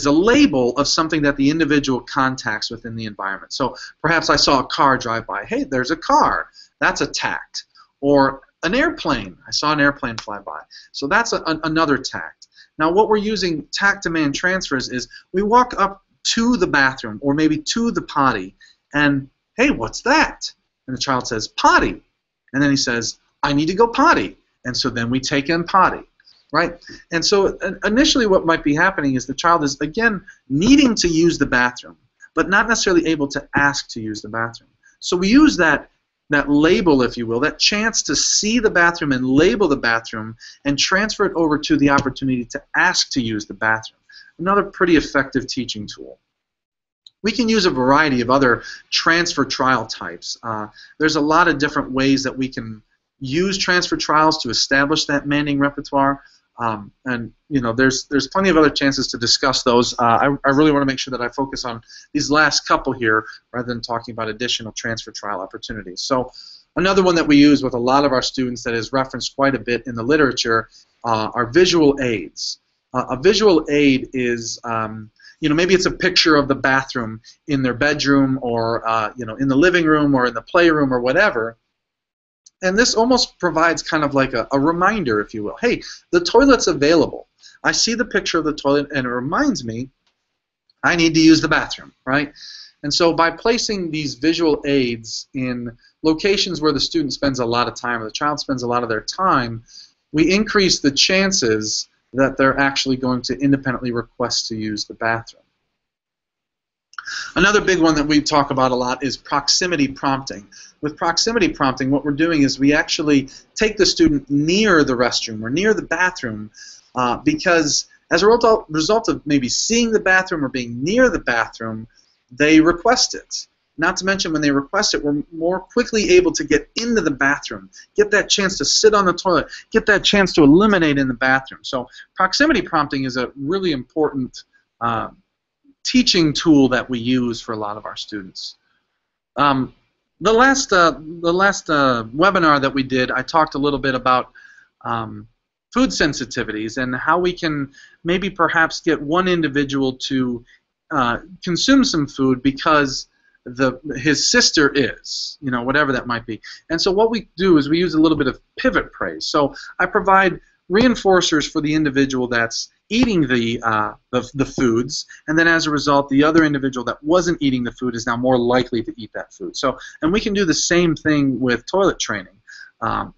Speaker 1: label of something that the individual contacts within the environment. So perhaps I saw a car drive by. Hey, there's a car. That's a tact. Or an airplane. I saw an airplane fly by. So that's another tact. Now, what we're using tact demand transfers is we walk up to the bathroom or maybe to the potty and, hey, what's that? And the child says, potty. And then he says, I need to go potty. And so then we take in potty. Right? And so initially what might be happening is the child is, again, needing to use the bathroom, but not necessarily able to ask to use the bathroom. So we use that label, if you will, that chance to see the bathroom and label the bathroom and transfer it over to the opportunity to ask to use the bathroom. Another pretty effective teaching tool. We can use a variety of other transfer trial types. There's a lot of different ways that we can use transfer trials to establish that Manning repertoire. And you know, there's plenty of other chances to discuss those. I really want to make sure that I focus on these last couple here rather than talking about additional transfer trial opportunities. So another one that we use with a lot of our students that is referenced quite a bit in the literature are visual aids. A visual aid is you know, maybe it's a picture of the bathroom in their bedroom or you know, in the living room or in the playroom or whatever. And this almost provides kind of like a reminder, if you will. Hey, the toilet's available. I see the picture of the toilet, and it reminds me I need to use the bathroom, right? And so by placing these visual aids in locations where the student spends a lot of time, or the child spends a lot of their time, we increase the chances that they're actually going to independently request to use the bathroom. Another big one that we talk about a lot is proximity prompting. With proximity prompting, what we're doing is we actually take the student near the restroom or near the bathroom because as a result of maybe seeing the bathroom or being near the bathroom, they request it. Not to mention when they request it, we're more quickly able to get into the bathroom, get that chance to sit on the toilet, get that chance to eliminate in the bathroom. So proximity prompting is a really important teaching tool that we use for a lot of our students. The last webinar that we did, I talked a little bit about food sensitivities and how we can maybe perhaps get one individual to consume some food because his sister is, you know, whatever that might be. And so what we do is we use a little bit of pivot praise. So I provide reinforcers for the individual that's eating the foods, and then as a result, the other individual that wasn't eating the food is now more likely to eat that food. So, and we can do the same thing with toilet training.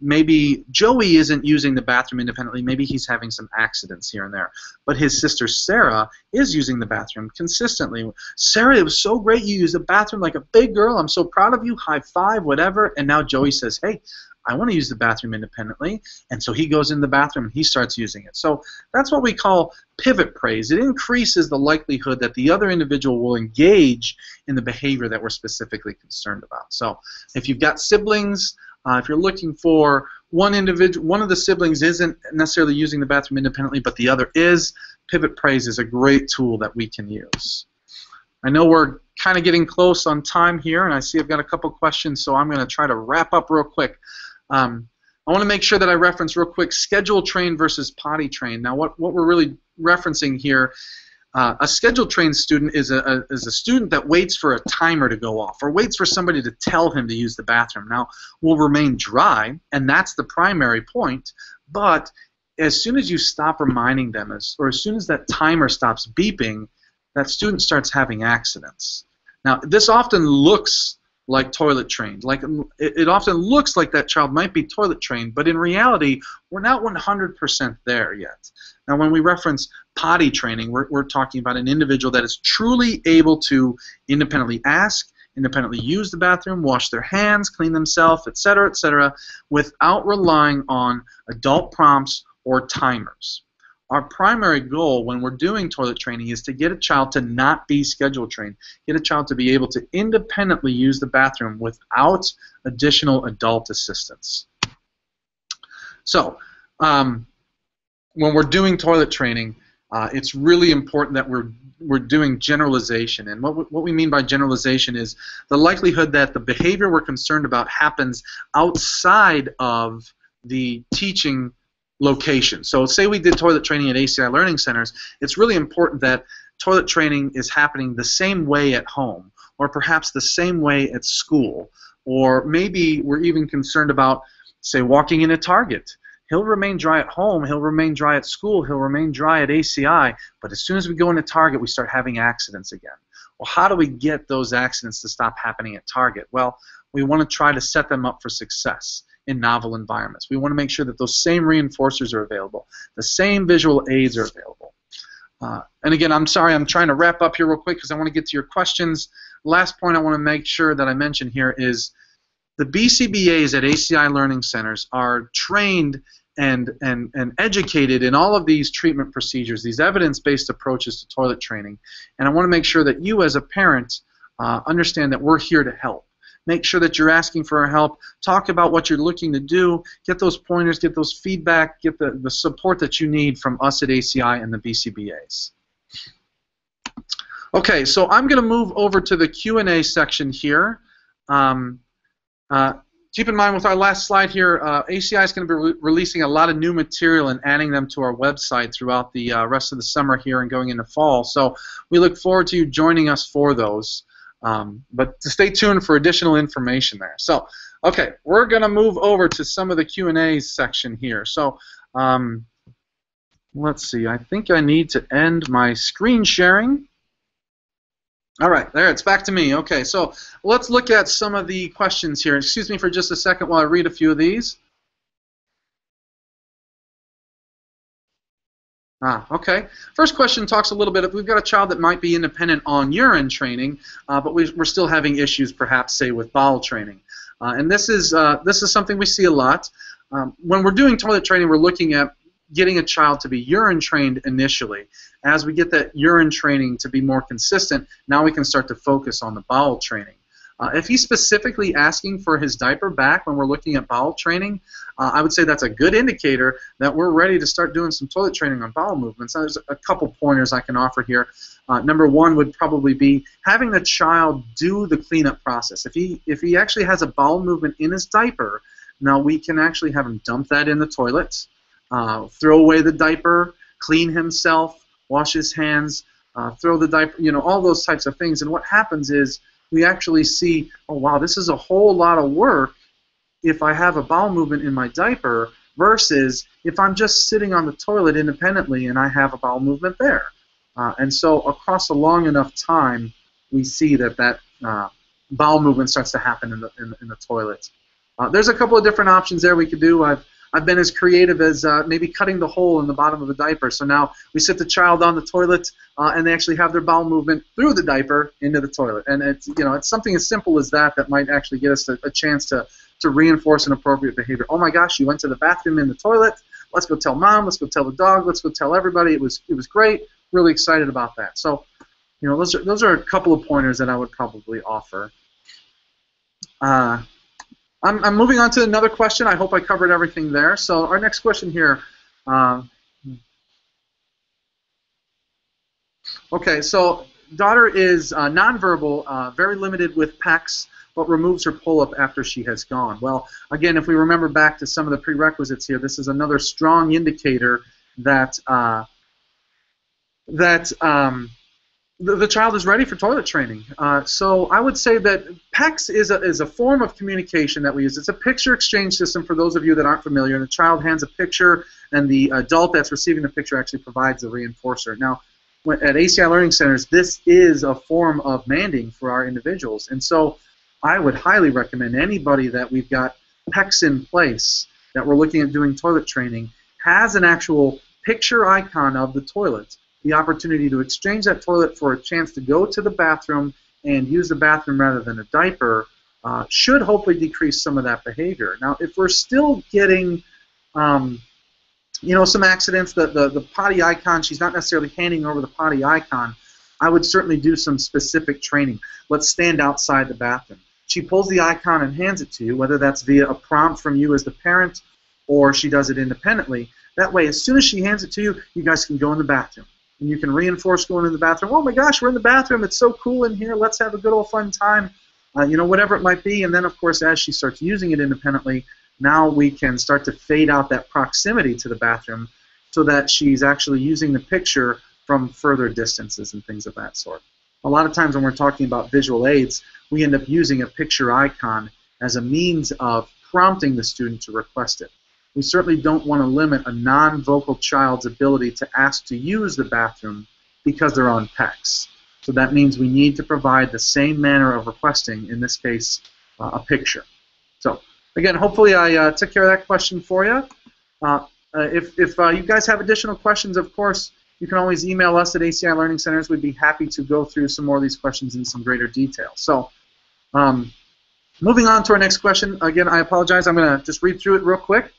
Speaker 1: Maybe Joey isn't using the bathroom independently. Maybe he's having some accidents here and there. But his sister Sarah is using the bathroom consistently. Sarah, it was so great. You used the bathroom like a big girl. I'm so proud of you. High five, whatever. And now Joey says, hey, I want to use the bathroom independently. And so he goes in the bathroom and he starts using it. So that's what we call pivot praise. It increases the likelihood that the other individual will engage in the behavior that we're specifically concerned about. So if you've got siblings, if you're looking for one of the siblings isn't necessarily using the bathroom independently, but the other is, pivot praise is a great tool that we can use. I know we're kind of getting close on time here, and I see I've got a couple questions, so I'm going to try to wrap up real quick. I want to make sure that I reference real quick schedule train versus potty train. Now, what we're really referencing here, a schedule trained student is a student that waits for a timer to go off or waits for somebody to tell him to use the bathroom. Now, will remain dry, and that's the primary point, but as soon as you stop reminding them, or as soon as that timer stops beeping, that student starts having accidents. Now, this often looks like toilet trained. Like it often looks like that child might be toilet trained, but in reality, we're not 100% there yet. Now, when we reference potty training, we're talking about an individual that is truly able to independently ask, independently use the bathroom, wash their hands, clean themselves, etc., without relying on adult prompts or timers. Our primary goal when we're doing toilet training is to get a child to not be schedule trained, get a child to be able to independently use the bathroom without additional adult assistance. So, when we're doing toilet training, it's really important that we're we're doing generalization. And what we mean by generalization is the likelihood that the behavior we're concerned about happens outside of the teaching location. So say we did toilet training at ACI Learning Centers, it's really important that toilet training is happening the same way at home, or perhaps the same way at school, or maybe we're even concerned about, say, walking in a Target. He'll remain dry at home, he'll remain dry at school, he'll remain dry at ACI, but as soon as we go into Target, we start having accidents again. Well, how do we get those accidents to stop happening at Target? Well, we want to try to set them up for success in novel environments. We want to make sure that those same reinforcers are available, the same visual aids are available. And again, I'm sorry, I'm trying to wrap up here real quick because I want to get to your questions. Last point I want to make sure that I mention here is the BCBAs at ACI Learning Centers are trained and educated in all of these treatment procedures, these evidence-based approaches to toilet training. And I want to make sure that you as a parent understand that we're here to help. Make sure that you're asking for our help. Talk about what you're looking to do. Get those pointers, get those feedback, get the support that you need from us at ACI and the BCBAs. Okay, so I'm going to move over to the Q&A section here. Keep in mind with our last slide here, ACI is going to be releasing a lot of new material and adding them to our website throughout the rest of the summer here and going into fall. So we look forward to you joining us for those. But to stay tuned for additional information there. So, okay, we're going to move over to some of the Q&A section here. So, let's see. I think I need to end my screen sharing. All right, there, it's back to me. Okay, so let's look at some of the questions here. Excuse me for just a second while I read a few of these. Okay. First question talks a little bit. If we've got a child that might be independent on urine training, but we're still having issues, perhaps, say, with bowel training. And this is something we see a lot. When we're doing toilet training, we're looking at getting a child to be urine trained initially. As we get that urine training to be more consistent, now we can start to focus on the bowel training. If he's specifically asking for his diaper back when we're looking at bowel training, I would say that's a good indicator that we're ready to start doing some toilet training on bowel movements. Now, there's a couple pointers I can offer here. Number one would probably be having the child do the cleanup process. If he actually has a bowel movement in his diaper, now we can actually have him dump that in the toilet, throw away the diaper, clean himself, wash his hands, throw the diaper, all those types of things. And what happens is we actually see, oh wow, this is a whole lot of work if I have a bowel movement in my diaper versus if I'm just sitting on the toilet independently and I have a bowel movement there. And so across a long enough time, we see that bowel movement starts to happen in the toilet. There's a couple of different options there we could do. I've been as creative as maybe cutting the hole in the bottom of the diaper. So now we sit the child on the toilet, and they actually have their bowel movement through the diaper into the toilet. And it's something as simple as that might actually get us a chance to reinforce an appropriate behavior. Oh my gosh, you went to the bathroom in the toilet. Let's go tell mom. Let's go tell the dog. Let's go tell everybody. It was great. Really excited about that. So those are a couple of pointers that I would probably offer. I'm moving on to another question. I hope I covered everything there. So our next question here. Okay, so daughter is nonverbal, very limited with PECs, but removes her pull-up after she has gone. Well, again, if we remember back to some of the prerequisites here, this is another strong indicator that the child is ready for toilet training. So I would say that PECS is a form of communication that we use. It's a picture exchange system for those of you that aren't familiar. And the child hands a picture, and the adult that's receiving the picture actually provides the reinforcer. Now, at ACI Learning Centers, this is a form of manding for our individuals. And so I would highly recommend anybody that we've got PECS in place that we're looking at doing toilet training has an actual picture icon of the toilet, the opportunity to exchange that toilet for a chance to go to the bathroom and use the bathroom rather than a diaper should hopefully decrease some of that behavior. Now, if we're still getting some accidents, the potty icon, she's not necessarily handing over the potty icon, I would certainly do some specific training. Let's stand outside the bathroom. She pulls the icon and hands it to you, whether that's via a prompt from you as the parent or she does it independently. That way, as soon as she hands it to you, you guys can go in the bathroom. and you can reinforce going in the bathroom. Oh my gosh, we're in the bathroom. It's so cool in here. Let's have a good old fun time. You know, whatever it might be. And then, of course, as she starts using it independently, now we can start to fade out that proximity to the bathroom so that she's actually using the picture from further distances and things of that sort. A lot of times when we're talking about visual aids, we end up using a picture icon as a means of prompting the student to request it. We certainly don't want to limit a non-vocal child's ability to ask to use the bathroom because they're on PECs. So that means we need to provide the same manner of requesting, in this case, a picture. So again, hopefully I took care of that question for you. If you guys have additional questions, of course, you can always email us at ACI Learning Centers. We'd be happy to go through some more of these questions in some greater detail. So moving on to our next question. Again, I apologize. I'm going to just read through it real quick.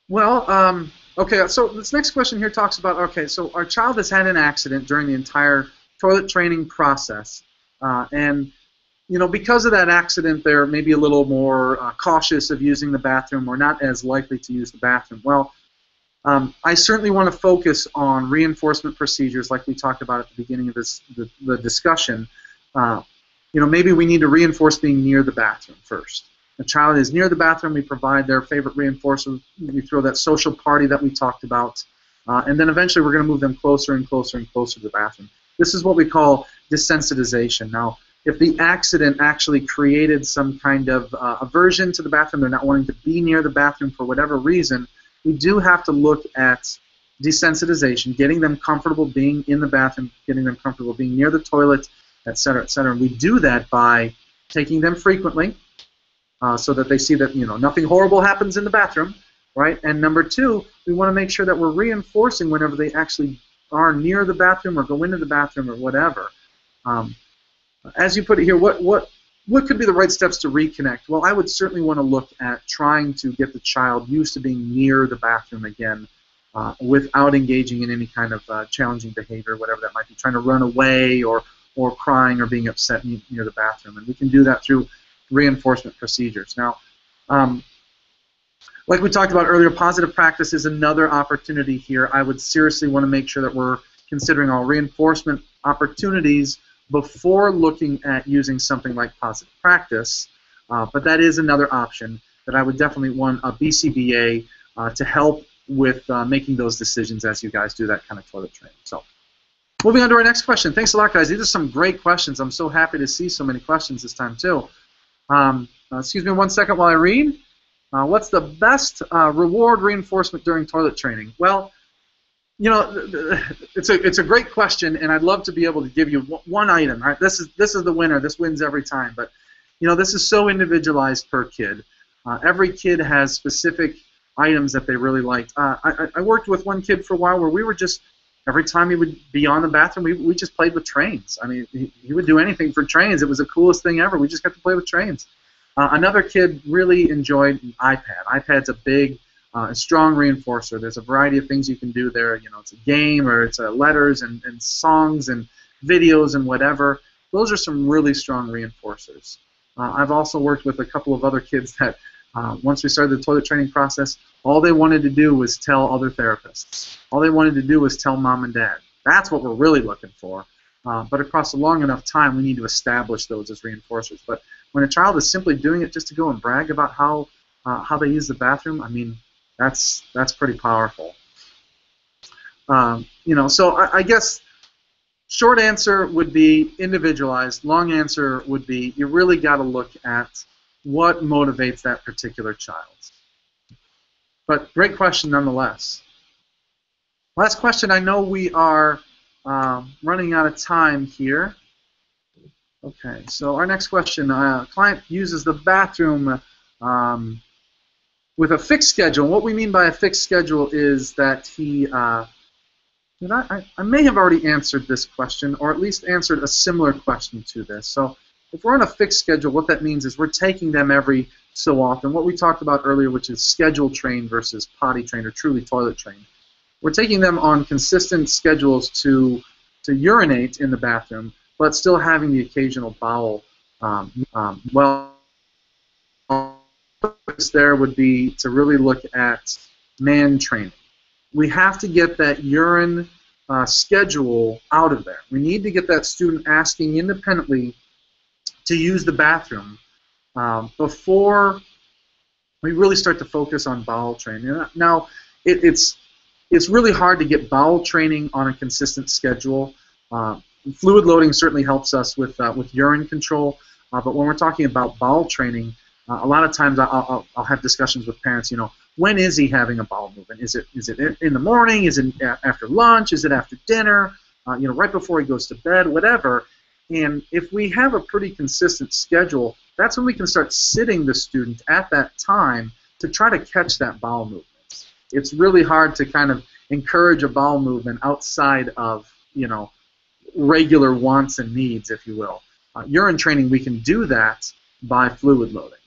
Speaker 1: Well, okay, so this next question here talks about, okay, so our child has had an accident during the entire toilet training process, and you know, because of that accident, they're maybe a little more cautious of using the bathroom or not as likely to use the bathroom. Well, I certainly want to focus on reinforcement procedures like we talked about at the beginning of the discussion. You know, maybe we need to reinforce being near the bathroom first. The child is near the bathroom, we provide their favorite reinforcement, we throw that social party that we talked about, and then eventually we're going to move them closer and closer and closer to the bathroom. This is what we call desensitization. Now, if the accident actually created some kind of aversion to the bathroom, they're not wanting to be near the bathroom for whatever reason, we do have to look at desensitization, getting them comfortable being in the bathroom, getting them comfortable being near the toilet, et cetera, et cetera. And we do that by taking them frequently, so that they see that, you know, nothing horrible happens in the bathroom, right? And number two, we want to make sure that we're reinforcing whenever they actually are near the bathroom or go into the bathroom or whatever. As you put it here, what could be the right steps to reconnect? Well, I would certainly want to look at trying to get the child used to being near the bathroom again, without engaging in any kind of challenging behavior, whatever that might be, trying to run away or crying or being upset near the bathroom. And we can do that through reinforcement procedures. Now, like we talked about earlier, positive practice is another opportunity here. I would seriously want to make sure that we're considering all reinforcement opportunities before looking at using something like positive practice, but that is another option that I would definitely want a BCBA to help with making those decisions as you guys do that kind of toilet training. So, moving on to our next question. Thanks a lot, guys. These are some great questions. I'm so happy to see so many questions this time, too. Excuse me 1 second while I read. What's the best reward reinforcement during toilet training? Well, you know, it's a great question, and I'd love to be able to give you one item. Right? This is the winner. This wins every time. But you know, this is so individualized per kid. Every kid has specific items that they really liked. I worked with one kid for a while where we were just, every time he would be on the bathroom, we just played with trains. I mean, he would do anything for trains. It was the coolest thing ever. We just got to play with trains. Another kid really enjoyed an iPad. iPad's a big, strong reinforcer. There's a variety of things you can do there. You know, it's a game or it's letters and songs and videos and whatever. Those are some really strong reinforcers. I've also worked with a couple of other kids that once we started the toilet training process, all they wanted to do was tell other therapists. All they wanted to do was tell mom and dad. That's what we're really looking for. But across a long enough time, we need to establish those as reinforcers. But when a child is simply doing it just to go and brag about how they use the bathroom, I mean, that's pretty powerful. You know, so I guess short answer would be individualized. Long answer would be you really got to look at what motivates that particular child. But great question nonetheless. Last question. I know we are running out of time here. Okay, so our next question. Client uses the bathroom with a fixed schedule. What we mean by a fixed schedule is that he, I may have already answered this question, or at least answered a similar question to this. So if we're on a fixed schedule, what that means is we're taking them every so often. What we talked about earlier, which is schedule trained versus potty trained or truly toilet trained. We're taking them on consistent schedules to urinate in the bathroom, but still having the occasional bowel. Well, there would be to really look at man training. We have to get that urine schedule out of there. We need to get that student asking independently to use the bathroom before we really start to focus on bowel training. Now, it's really hard to get bowel training on a consistent schedule. Fluid loading certainly helps us with urine control, but when we're talking about bowel training, a lot of times I'll have discussions with parents. When is he having a bowel movement? Is it in the morning? Is it after lunch? Is it after dinner? Right before he goes to bed? Whatever. And if we have a pretty consistent schedule, that's when we can start sitting the student at that time to try to catch that bowel movement. It's really hard to kind of encourage a bowel movement outside of regular wants and needs, if you will. Urine training, we can do that by fluid loading.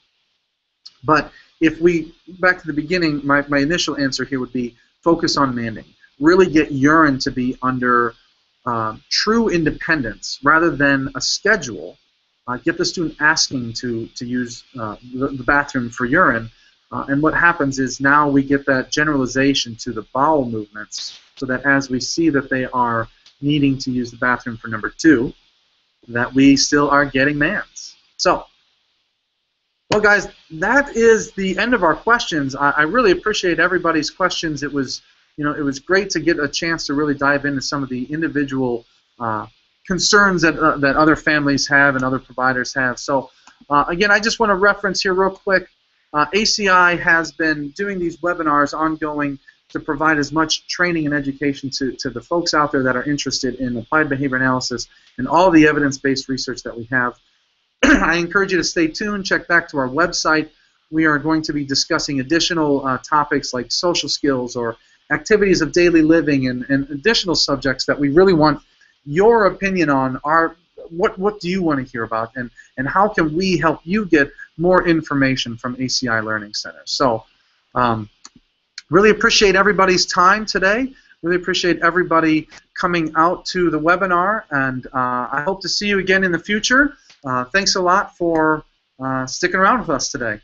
Speaker 1: But if we, back to the beginning, my initial answer here would be focus on manning. Really get urine to be under true independence rather than a schedule. Get the student asking to use the bathroom for urine. And what happens is now we get that generalization to the bowel movements so that as we see that they are needing to use the bathroom for number 2, that we still are getting mans. So, well, guys, that is the end of our questions. I really appreciate everybody's questions. It was great to get a chance to really dive into some of the individual concerns that other families have and other providers have. So, again, I just want to reference here real quick. ACI has been doing these webinars ongoing to provide as much training and education to the folks out there that are interested in applied behavior analysis and all the evidence-based research that we have. I encourage you to stay tuned, check back to our website. We are going to be discussing additional topics like social skills or activities of daily living and additional subjects that we really want your opinion on. What do you want to hear about, and how can we help you get more information from ACI Learning Centers? So really appreciate everybody's time today. Really appreciate everybody coming out to the webinar, and I hope to see you again in the future. Thanks a lot for sticking around with us today.